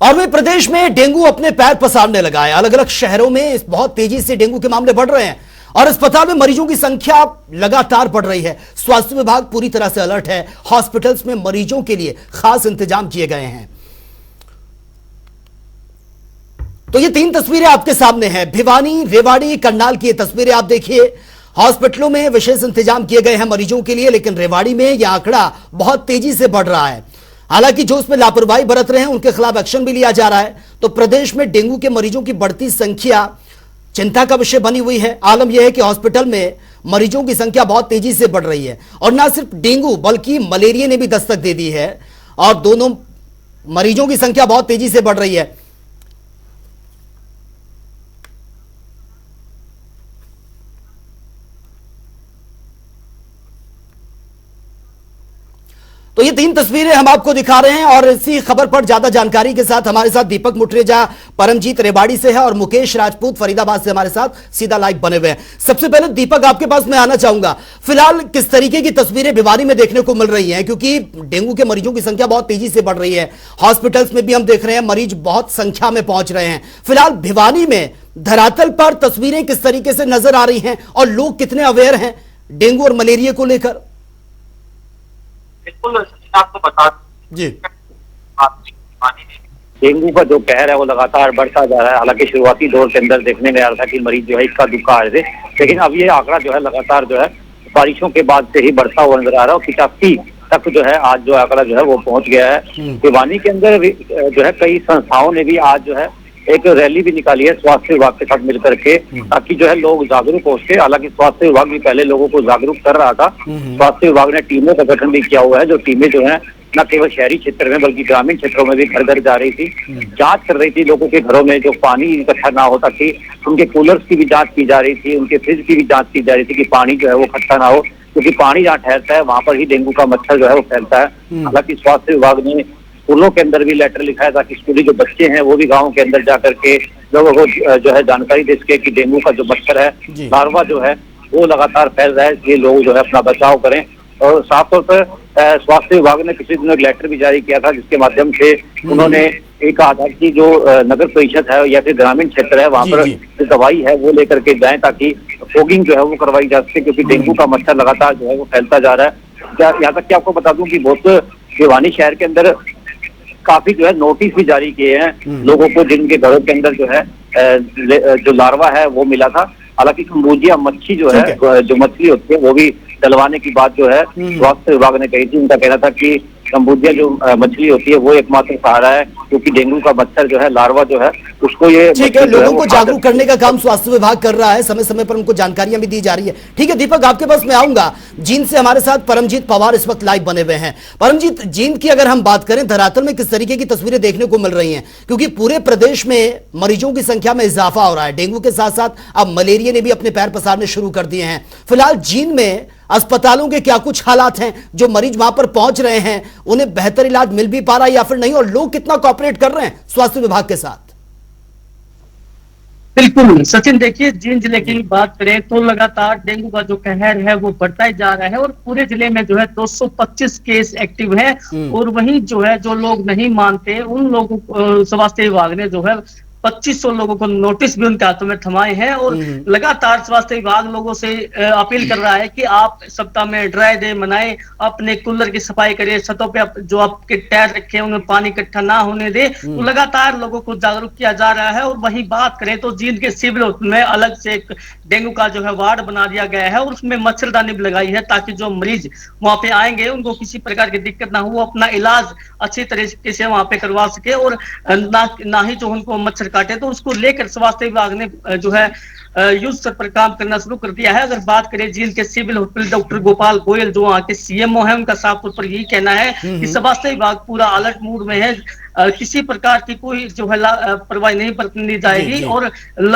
और वही प्रदेश में डेंगू अपने पैर पसारने लगा है। अलग अलग शहरों में बहुत तेजी से डेंगू के मामले बढ़ रहे हैं और अस्पताल में मरीजों की संख्या लगातार बढ़ रही है। स्वास्थ्य विभाग पूरी तरह से अलर्ट है। हॉस्पिटल्स में मरीजों के लिए खास इंतजाम किए गए हैं। तो ये 3 तस्वीरें आपके सामने हैं। भिवानी, रेवाड़ी, करनाल की ये तस्वीरें आप देखिए। हॉस्पिटलों में विशेष इंतजाम किए गए हैं मरीजों के लिए, लेकिन रेवाड़ी में यह आंकड़ा बहुत तेजी से बढ़ रहा है। हालांकि जो उसमें लापरवाही बरत रहे हैं उनके खिलाफ एक्शन भी लिया जा रहा है। तो प्रदेश में डेंगू के मरीजों की बढ़ती संख्या चिंता का विषय बनी हुई है। आलम यह है कि हॉस्पिटल में मरीजों की संख्या बहुत तेजी से बढ़ रही है और ना सिर्फ डेंगू बल्कि मलेरिया ने भी दस्तक दे दी है और दोनों मरीजों की संख्या बहुत तेजी से बढ़ रही है। तो ये 3 तस्वीरें हम आपको दिखा रहे हैं और इसी खबर पर ज्यादा जानकारी के साथ हमारे साथ दीपक मुटरेजा परमजीत रेवाड़ी से है और मुकेश राजपूत फरीदाबाद से हमारे साथ सीधा लाइव बने हुए हैं। सबसे पहले दीपक आपके पास मैं आना चाहूंगा, फिलहाल किस तरीके की तस्वीरें भिवानी में देखने को मिल रही हैं, क्योंकि डेंगू के मरीजों की संख्या बहुत तेजी से बढ़ रही है। हॉस्पिटल्स में भी हम देख रहे हैं मरीज बहुत संख्या में पहुंच रहे हैं। फिलहाल भिवानी में धरातल पर तस्वीरें किस तरीके से नजर आ रही हैं और लोग कितने अवेयर हैं डेंगू और मलेरिया को लेकर? बिल्कुल, आपको बता जी, डेंगू का जो कहर है वो लगातार बढ़ता जा रहा है। हालांकि शुरुआती दौर के अंदर देखने में आ रहा था कि मरीज जो है इक्का दुक्का आ रहे थे, लेकिन अब ये आंकड़ा जो है लगातार जो है बारिशों के बाद से ही बढ़ता हुआ नजर आ रहा है और 85 तक जो है आज जो आंकड़ा जो है वो पहुंच गया है। भिवानी के अंदर जो है कई संस्थाओं ने भी आज जो है एक रैली भी निकाली है स्वास्थ्य विभाग के साथ मिलकर के, ताकि जो है लोग जागरूक हो सके। हालांकि स्वास्थ्य विभाग भी पहले लोगों को जागरूक कर रहा था। स्वास्थ्य विभाग ने टीमों का गठन भी किया हुआ है, जो टीमें जो है न केवल शहरी क्षेत्र में बल्कि ग्रामीण क्षेत्रों में भी घर घर जा रही थी, जांच कर रही थी लोगों के घरों में जो पानी इकट्ठा ना होता थी, उनके कूलर्स की भी जांच की जा रही थी, उनके फ्रिज की भी जांच की जा रही थी कि पानी जो है वो इकट्ठा ना हो, क्योंकि पानी जहाँ ठहरता है वहां पर ही डेंगू का मच्छर जो है वो फैलता है। हालांकि स्वास्थ्य विभाग ने स्कूलों के अंदर भी लेटर लिखा है ताकि स्कूली जो बच्चे हैं वो भी गाँव के अंदर जाकर के लोगों को जो है जानकारी दे सके कि डेंगू का जो मच्छर है, लार्वा जो है वो लगातार फैल रहा है, इसलिए लोग जो है अपना बचाव करें। और साफ तौर पर स्वास्थ्य विभाग ने पिछले दिनों एक लेटर भी जारी किया था, जिसके माध्यम से उन्होंने एक आधार की जो नगर परिषद है या फिर ग्रामीण क्षेत्र है वहां पर जो दवाई है वो लेकर के जाएं ताकि फॉगिंग जो है वो करवाई जा सके, क्योंकि डेंगू का मच्छर लगातार जो है वो फैलता जा रहा है। यहाँ तक कि आपको बता दूं कि बहुत भिवानी शहर के अंदर काफी जो है नोटिस भी जारी किए हैं लोगों को, जिनके घरों के अंदर जो है जो लार्वा है वो मिला था। हालांकि कंबोजिया मच्छी जो है जो मछली होती है वो भी डलवाने की बात जो है स्वास्थ्य विभाग ने कही थी। उनका कहना था कि कंबोजिया जो मछली होती है वो एकमात्र सहारा है, क्योंकि डेंगू का मच्छर जो है लार्वा जो है उसको ये ठीक है, लोगों को जागरूक करने का काम स्वास्थ्य विभाग कर रहा है, समय समय पर उनको जानकारियां भी दी जा रही है। ठीक है दीपक, आपके पास मैं आऊंगा। जींद से हमारे साथ परमजीत पवार इस वक्त लाइव बने हुए हैं। परमजीत, जींद की अगर हम बात करें, धरातल में किस तरीके की तस्वीरें देखने को मिल रही हैं, क्योंकि पूरे प्रदेश में मरीजों की संख्या में इजाफा हो रहा है, डेंगू के साथ साथ अब मलेरिया ने भी अपने पैर पसारने शुरू कर दिए हैं। फिलहाल जींद में अस्पतालों के क्या कुछ हालात हैं, जो मरीज वहां पर पहुंच रहे हैं उन्हें बेहतर इलाज मिल भी पा रहा है या फिर नहीं, और लोग कितना कोऑपरेट कर रहे हैं स्वास्थ्य विभाग के साथ? बिल्कुल सचिन, देखिए जींद जिले की बात करें तो लगातार डेंगू का जो कहर है वो बढ़ता ही जा रहा है और पूरे जिले में जो है 225 केस एक्टिव है। और वहीं जो है जो लोग नहीं मानते उन लोगों को स्वास्थ्य विभाग ने जो है 2500 लोगों को नोटिस भी उनके हाथों में थमाए हैं और लगातार स्वास्थ्य विभाग लोगों से अपील कर रहा है कि आप सप्ताह में ड्राई डे मनाएं, अपने कूलर की सफाई करें, छतों पे जो आपके टायर रखे हैं उनमें पानी इकट्ठा ना होने दे। तो लगातार लोगों को जागरूक किया जा रहा है। और वहीं बात करें तो जींद के सिविल में अलग से एक डेंगू का जो है वार्ड बना दिया गया है और उसमें मच्छरदानी भी लगाई है, ताकि जो मरीज वहां पे आएंगे उनको किसी प्रकार की दिक्कत ना हो, अपना इलाज अच्छी तरीके से वहां पे करवा सके और ना ही जो उनको मच्छर काटे। तो उसको लेकर स्वास्थ्य विभाग ने जो है युद्ध स्तर पर काम करना शुरू कर दिया है। अगर बात करें जींद के civil hospital doctor Gopal Goyal जो वहाँ के सीएमओ है, उनका साफ तौर पर यही कहना है कि स्वास्थ्य विभाग पूरा अलर्ट मूड में है, किसी प्रकार की कोई जो है परवाही नहीं बरतनी जाएगी और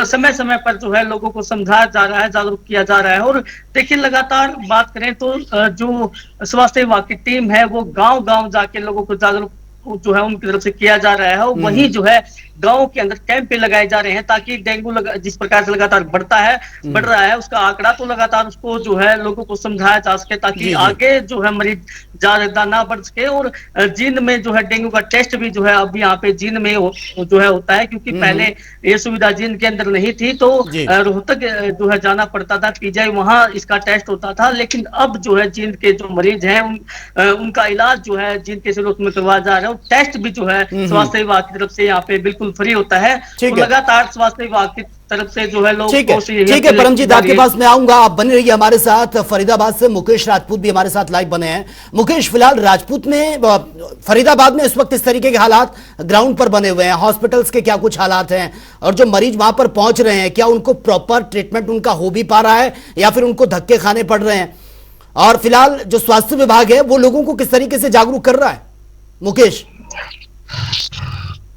समय समय पर जो है लोगों को समझाया जा रहा है, जागरूक किया जा रहा है। और देखिए लगातार बात करें तो जो स्वास्थ्य विभाग की टीम है वो गांव गांव जाके लोगों को जागरूक जो है उनकी तरफ से किया जा रहा है, और वही जो है गांव के अंदर कैंप पे लगाए जा रहे हैं, ताकि डेंगू जिस प्रकार से लगातार बढ़ रहा है, उसका आंकड़ा तो लगातार उसको जो है लोगों को समझाया जा सके, ताकि आगे जो है मरीज ज्यादा ना बढ़ सके। और जींद में जो है डेंगू का टेस्ट भी जो है अब यहाँ पे जींद में जो है होता है, क्योंकि पहले ये सुविधा जींद के अंदर नहीं थी, तो रोहतक जो है जाना पड़ता था, पीजीआई वहां इसका टेस्ट होता था। लेकिन अब जो है जींद के जो मरीज हैं उनका इलाज जो है जींद के सिरों में करवाया जा रहा है, टेस्ट भी जो है स्वास्थ्य विभाग की तरफ से यहाँ पे बिल्कुल फ्री होता है। तो लगातार स्वास्थ्य विभाग की तरफ से जो है लोग ठीक है परमजीत, आपके पास मैं आऊंगा, आप बने रहिए हमारे साथ। फरीदाबाद से मुकेश राजपूत भी हमारे साथ लाइव बने हैं। मुकेश, फिलहाल राजपूत में, फरीदाबाद में इस वक्त इस तरीके के हालात ग्राउंड पर बने हुए हैं, हॉस्पिटल्स के क्या कुछ हालात हैं, और जो मरीज वहां पर पहुंच रहे हैं क्या उनको प्रॉपर ट्रीटमेंट उनका हो भी पा रहा है या फिर उनको धक्के खाने पड़ रहे हैं, और फिलहाल जो स्वास्थ्य विभाग है वो लोगों को किस तरीके से जागरूक कर रहा है? मुकेश।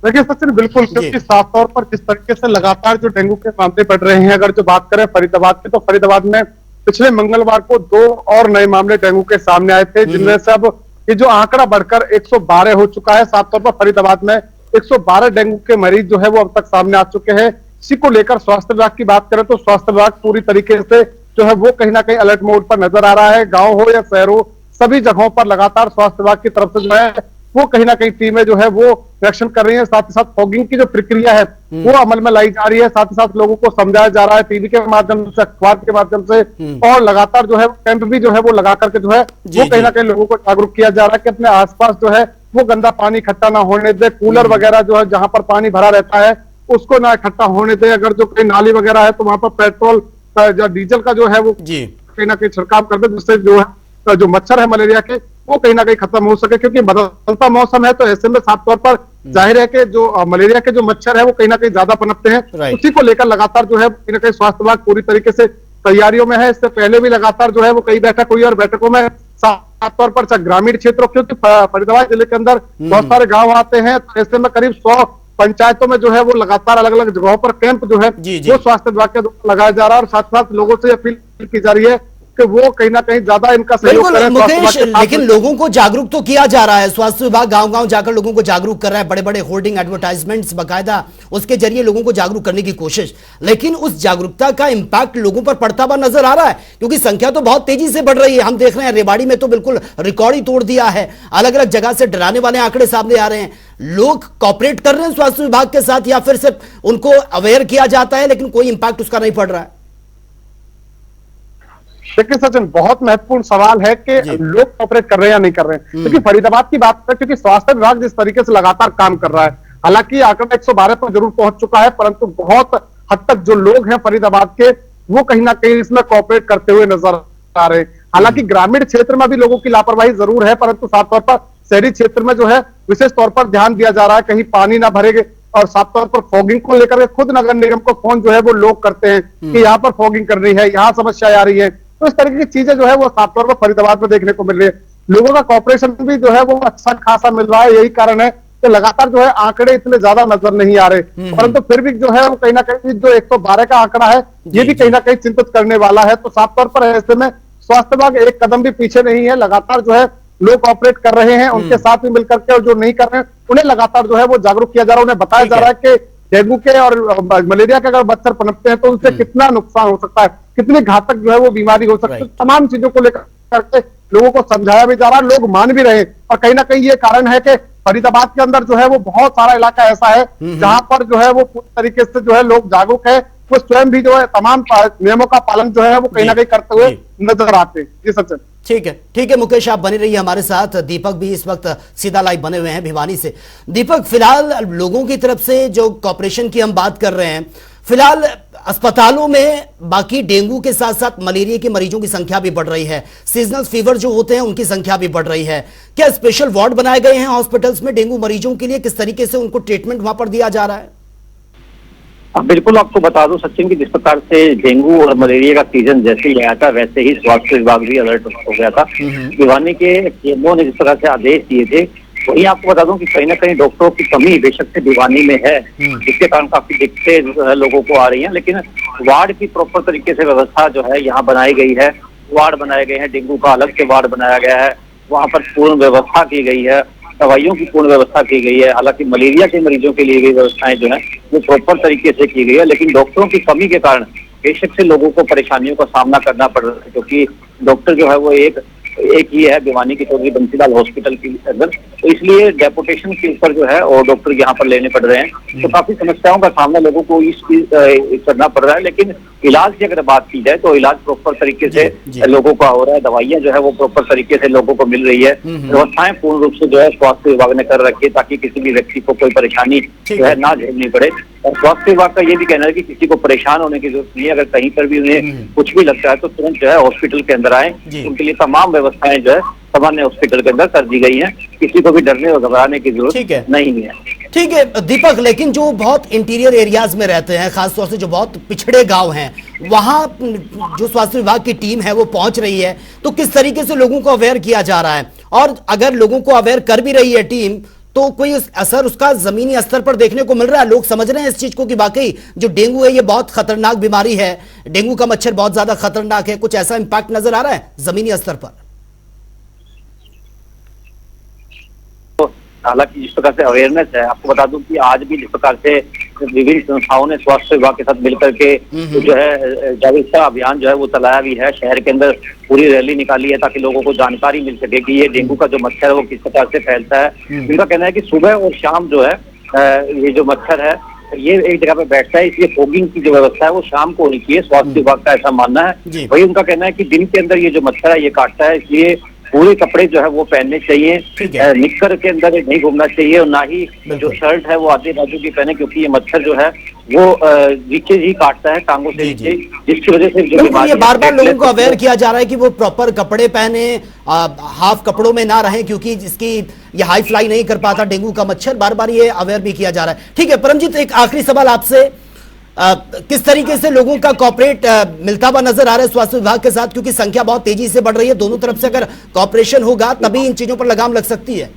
देखिए सचिन, बिल्कुल, क्योंकि साफ तौर पर जिस तरीके से लगातार जो डेंगू के मामले बढ़ रहे हैं, अगर जो बात करें फरीदाबाद की, तो फरीदाबाद में पिछले मंगलवार को 2 और नए मामले डेंगू के सामने आए थे, जिनमें से अब ये जो आंकड़ा बढ़कर 112 हो चुका है। साफ तौर पर फरीदाबाद में 112 डेंगू के मरीज जो है वो अब तक सामने आ चुके हैं। इसी को लेकर स्वास्थ्य विभाग की बात करें तो स्वास्थ्य विभाग पूरी तरीके से जो है वो कहीं ना कहीं अलर्ट मोड पर नजर आ रहा है। गाँव हो या शहर हो, सभी जगहों पर लगातार स्वास्थ्य विभाग की तरफ से जो है वो कहीं ना कहीं टीमें जो है वो रिएक्शन कर रही है। साथ ही साथ फॉगिंग की जो प्रक्रिया है वो अमल में लाई जा रही है। साथ ही साथ लोगों को समझाया जा रहा है टीवी के माध्यम से, अखबार के माध्यम से, और लगातार जो है कैंप भी जो है वो लगा करके जो है वो कहीं ना कहीं लोगों को जागरूक किया जा रहा है कि अपने आसपास जो है वो गंदा पानी इकट्ठा ना होने दे। कूलर वगैरह जो है जहां पर पानी भरा रहता है उसको ना इकट्ठा होने दे। अगर जो कहीं नाली वगैरह है तो वहां पर पेट्रोल या डीजल का जो है वो कहीं ना कहीं छिड़काव कर दे, जिससे जो है जो मच्छर है मलेरिया के वो कहीं ना कहीं खत्म हो सके। क्योंकि बदलता मौसम है तो ऐसे में साफ तौर पर जाहिर है कि जो मलेरिया के जो मच्छर है वो कहीं ना कहीं ज्यादा पनपते हैं। उसी को लेकर लगातार जो है कहीं ना कहीं स्वास्थ्य विभाग पूरी तरीके से तैयारियों में है। इससे पहले भी लगातार जो है वो कई बैठक हुई और बैठकों में साफ तौर पर ग्रामीण क्षेत्रों, क्योंकि फरीदाबाद जिले के अंदर बहुत सारे गाँव आते हैं, तो ऐसे में करीब 100 पंचायतों में जो है वो लगातार अलग अलग जगहों पर कैंप जो है वो स्वास्थ्य विभाग के द्वारा लगाया जा रहा है। और साथ साथ लोगों से अपील की जा रही है कि वो कहीं ना कहीं ज्यादा इनका सहयोग करें। मुकेश, लेकिन लोगों को जागरूक तो किया जा रहा है, स्वास्थ्य विभाग गांव-गांव जाकर लोगों को जागरूक कर रहा है, बड़े-बड़े होर्डिंग, एडवर्टाइजमेंट्स बकायदा उसके जरिए लोगों को जागरूक करने की कोशिश, लेकिन उस जागरूकता का इंपैक्ट लोगों पर पड़ता हुआ नजर आ रहा है, क्योंकि संख्या तो बहुत तेजी से बढ़ रही है। हम देख रहे हैं रेवाड़ी में तो बिल्कुल रिकॉर्ड ही तोड़ दिया है, अलग अलग जगह से डराने वाले आंकड़े सामने आ रहे हैं। लोग कॉपरेट कर रहे हैं स्वास्थ्य विभाग के साथ या फिर सिर्फ उनको अवेयर किया जाता है लेकिन कोई इंपैक्ट उसका नहीं पड़ रहा है? देखिए सचिन, बहुत महत्वपूर्ण सवाल है कि लोग कॉपरेट कर रहे हैं या नहीं कर रहे हैं। क्योंकि फरीदाबाद की बात करें, क्योंकि स्वास्थ्य विभाग जिस तरीके से लगातार काम कर रहा है, हालांकि आंकड़ा 112 पर जरूर पहुंच चुका है, परंतु बहुत हद तक जो लोग हैं फरीदाबाद के वो कहीं ना कहीं इसमें कॉपरेट करते हुए नजर आ रहे हैं। हालांकि ग्रामीण क्षेत्र में भी लोगों की लापरवाही जरूर है, परंतु साफ तौर पर शहरी क्षेत्र में जो है विशेष तौर पर ध्यान दिया जा रहा है, कहीं पानी ना भरेगे। और साफ तौर पर फॉगिंग को लेकर खुद नगर निगम को फोन जो है वो लोग करते हैं कि यहाँ पर फॉगिंग कर रही है, यहाँ समस्या आ रही है। तो इस तरीके की चीजें जो है वो साफ तौर पर फरीदाबाद में देखने को मिल रही है। लोगों का कॉपरेशन भी जो है वो अच्छा खासा मिल रहा है। यही कारण है कि लगातार जो है आंकड़े इतने ज्यादा नजर नहीं आ रहे, परंतु फिर भी जो है वो कहीं ना कहीं जो 112 का आंकड़ा है ये भी कहीं ना कहीं चिंतित करने वाला है। तो साफ तौर पर ऐसे में स्वास्थ्य विभाग एक कदम भी पीछे नहीं है, लगातार जो है लोग कॉपरेट कर रहे हैं, उनके साथ भी मिलकर के, और जो नहीं कर रहे हैं उन्हें लगातार जो है वो जागरूक किया जा रहा है। उन्हें बताया जा रहा है कि डेंगू के और मलेरिया के अगर मच्छर पनपते हैं तो उनसे कितना नुकसान हो सकता है, कितनी घातक जो है वो बीमारी हो सकती है। तमाम चीजों को लेकर के लोगों को समझाया भी जा रहा है, लोग मान भी रहे हैं। और कहीं ना कहीं ये कारण है कि फरीदाबाद के अंदर जो है वो बहुत सारा इलाका ऐसा है जहां पर जो है वो पूरी तरीके से जो है लोग जागरूक है, वो स्वयं भी जो है तमाम नियमों का पालन जो है वो कहीं ना कहीं करते हुए नजर आते हैं। जी सचिन, ठीक है मुकेश, आप बने रहिए हमारे साथ। दीपक भी इस वक्त सीधा लाइव बने हुए हैं भिवानी से। दीपक, फिलहाल लोगों की तरफ से जो कॉपरेशन की हम बात कर रहे हैं, फिलहाल अस्पतालों में बाकी डेंगू के साथ साथ मलेरिया के मरीजों की संख्या भी बढ़ रही है, सीजनल फीवर जो होते हैं उनकी संख्या भी बढ़ रही है। क्या स्पेशल वार्ड बनाए गए हैं हॉस्पिटल्स में डेंगू मरीजों के लिए? किस तरीके से उनको ट्रीटमेंट वहां पर दिया जा रहा है? बिल्कुल, आपको बता दूं सचिन की जिस प्रकार से डेंगू और मलेरिया का सीजन जैसे ही आया था वैसे ही स्वास्थ्य विभाग भी अलर्ट हो गया था। भिवानी के सीएमओ ने जिस तरह से आदेश दिए थे, वही आपको बता दूं कि कहीं ना कहीं डॉक्टरों की कमी बेशक से भिवानी में है, जिसके कारण काफी दिक्कतें लोगों को आ रही हैं। लेकिन वार्ड की प्रॉपर तरीके से व्यवस्था जो है यहाँ बनाई गई है, वार्ड बनाए गए हैं, डेंगू का अलग से वार्ड बनाया गया है, वहाँ पर पूर्ण व्यवस्था की गई है। दवाइयों की पूर्ण व्यवस्था की गई है। हालांकि मलेरिया के मरीजों के लिए भी व्यवस्थाएं जो है वो प्रॉपर तरीके से की गई है, लेकिन डॉक्टरों की कमी के कारण बेशक से लोगों को परेशानियों का सामना करना पड़ रहा है, क्योंकि डॉक्टर जो है वो एक ही है भिवानी की चौधरी बंसीलाल हॉस्पिटल के अंदर, तो इसलिए डेपुटेशन के ऊपर जो है और डॉक्टर यहाँ पर लेने पड़ रहे हैं। तो काफी समस्याओं का सामना लोगों को करना पड़ रहा है, लेकिन इलाज की अगर बात की जाए तो इलाज प्रॉपर तरीके से लोगों का हो रहा है। दवाइयां जो है वो प्रॉपर तरीके से लोगों को मिल रही है। व्यवस्थाएं पूर्ण रूप से जो है स्वास्थ्य विभाग ने कर रखी है, ताकि किसी भी व्यक्ति को कोई परेशानी जो है ना झेलनी पड़े। और स्वास्थ्य विभाग का ये भी कहना है कि किसी को परेशान होने की जरूरत नहीं है। अगर कहीं पर भी उन्हें कुछ भी लगता है तो तुरंत जो है हॉस्पिटल के अंदर आए। उनके लिए तमाम व्यवस्थाएं जो है सामान्य हॉस्पिटल के अंदर कर दी गई हैं। किसी को भी डरने और घबराने की जरूरत नहीं है। ठीक है दीपक, लेकिन जो बहुत इंटीरियर एरियाज में रहते हैं, खासतौर से जो बहुत पिछड़े गांव हैं, वहां जो स्वास्थ्य विभाग की टीम है वो पहुंच रही है, तो किस तरीके से लोगों को अवेयर किया जा रहा है? और अगर लोगों को अवेयर कर भी रही है टीम, तो कोई असर उसका जमीनी स्तर पर देखने को मिल रहा है? लोग समझ रहे हैं इस चीज को कि वाकई जो डेंगू है ये बहुत खतरनाक बीमारी है, डेंगू का मच्छर बहुत ज्यादा खतरनाक है? कुछ ऐसा इंपैक्ट नजर आ रहा है जमीनी स्तर पर? हालांकि जिस प्रकार से अवेयरनेस है, आपको बता दूं कि आज भी जिस प्रकार से विभिन्न संस्थाओं ने स्वास्थ्य विभाग के साथ मिलकर के जो है जागरूकता अभियान जो है वो चलाया भी है। शहर के अंदर पूरी रैली निकाली है ताकि लोगों को जानकारी मिल सके कि ये डेंगू का जो मच्छर है वो किस प्रकार से फैलता है। इनका कहना है कि सुबह और शाम जो है ये जो मच्छर है ये एक जगह पे बैठता है, इसलिए फॉगिंग की जो व्यवस्था है वो शाम को होनी चाहिए। स्वास्थ्य विभाग का ऐसा मानना है। वही उनका कहना है कि दिन के अंदर ये जो मच्छर है ये काटता है, इसलिए पूरे कपड़े जो है वो पहनने चाहिए। निक्कर के अंदर नहीं घूमना चाहिए और ना ही जो शर्ट है वो आधे बाजू की पहने, क्योंकि ये मच्छर जो है वो नीचे ही काटता है, टांगों से नीचे, जिसकी वजह से जो बीमारी ये बार बार लोगों को अवेयर किया जा रहा है कि वो प्रॉपर कपड़े पहने, हाफ कपड़ों में ना रहे, क्योंकि जिसकी ये हाई फ्लाई नहीं कर पाता डेंगू का मच्छर। बार बार ये अवेयर भी किया जा रहा है। ठीक है परमजीत, एक आखिरी सवाल आपसे, किस तरीके से लोगों का कॉपरेट मिलता हुआ नजर आ रहा है स्वास्थ्य विभाग के साथ? क्योंकि संख्या बहुत तेजी से बढ़ रही है, दोनों तरफ से अगर कॉपरेशन होगा तभी इन चीजों पर लगाम लग सकती है।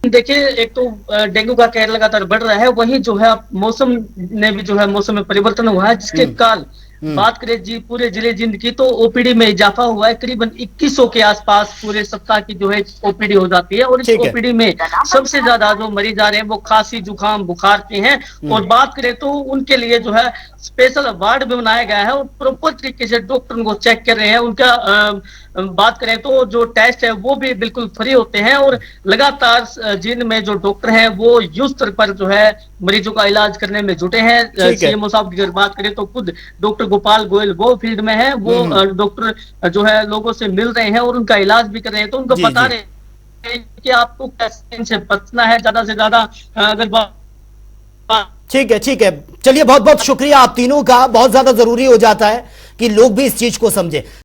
देखिए, एक तो डेंगू का कहर लगातार बढ़ रहा है, वहीं जो है मौसम ने भी जो है मौसम में परिवर्तन हुआ है, जिसके काल बात करें जी पूरे जिले जिंद की तो ओपीडी में इजाफा हुआ है। करीबन 2100 के आसपास पूरे सप्ताह की जो है ओपीडी हो जाती है। और इस ओपीडी में सबसे ज्यादा जो मरीज आ रहे हैं वो खांसी जुकाम बुखार के हैं। और बात करें तो उनके लिए जो है स्पेशल वार्ड भी बनाया गया है और प्रॉपर तरीके से डॉक्टर उनको चेक कर रहे हैं। उनका बात करें तो जो टेस्ट है वो भी बिल्कुल फ्री होते हैं और लगातार जिन में जो डॉक्टर हैं वो युद्ध स्तर पर जो है मरीजों का इलाज करने में जुटे हैं। सीएमओ साहब की अगर बात करें तो खुद डॉक्टर गोपाल गोयल वो फील्ड में है, वो डॉक्टर जो है लोगों से मिल रहे हैं और उनका इलाज भी कर रहे हैं। तो उनको बता रहे हैं कि आपको कैसे इनसे बचना है ज्यादा से ज्यादा। अगर ठीक है चलिए, बहुत बहुत शुक्रिया आप तीनों का। बहुत ज्यादा जरूरी हो जाता है कि लोग भी इस चीज को समझे।